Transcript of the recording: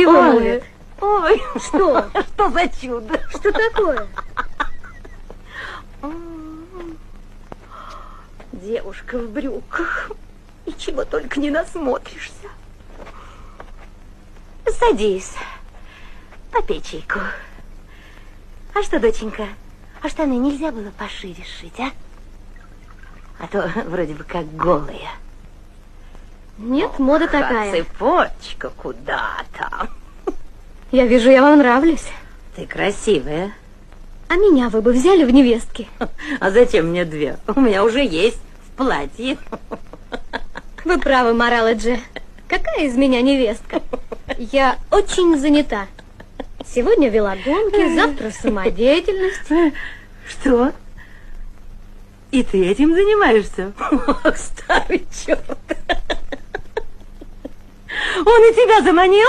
Чего, Мулет? Ой, Что? Что за чудо? Что такое? Девушка в брюках. И чего только не насмотришься. Садись. Попей чайку. А что, доченька, а штаны нельзя было пошире сшить, а? А то вроде бы как голые. Нет, мода такая. Цепочка куда-то. Я вижу, я вам нравлюсь. Ты красивая. А меня вы бы взяли в невестки? А зачем мне две? У меня уже есть в платье. Вы правы, Мораледжи. Какая из меня невестка? Я очень занята. Сегодня вела гонки, завтра самодеятельность. Что? И ты этим занимаешься? Ох, старый черт. Он и тебя заманил?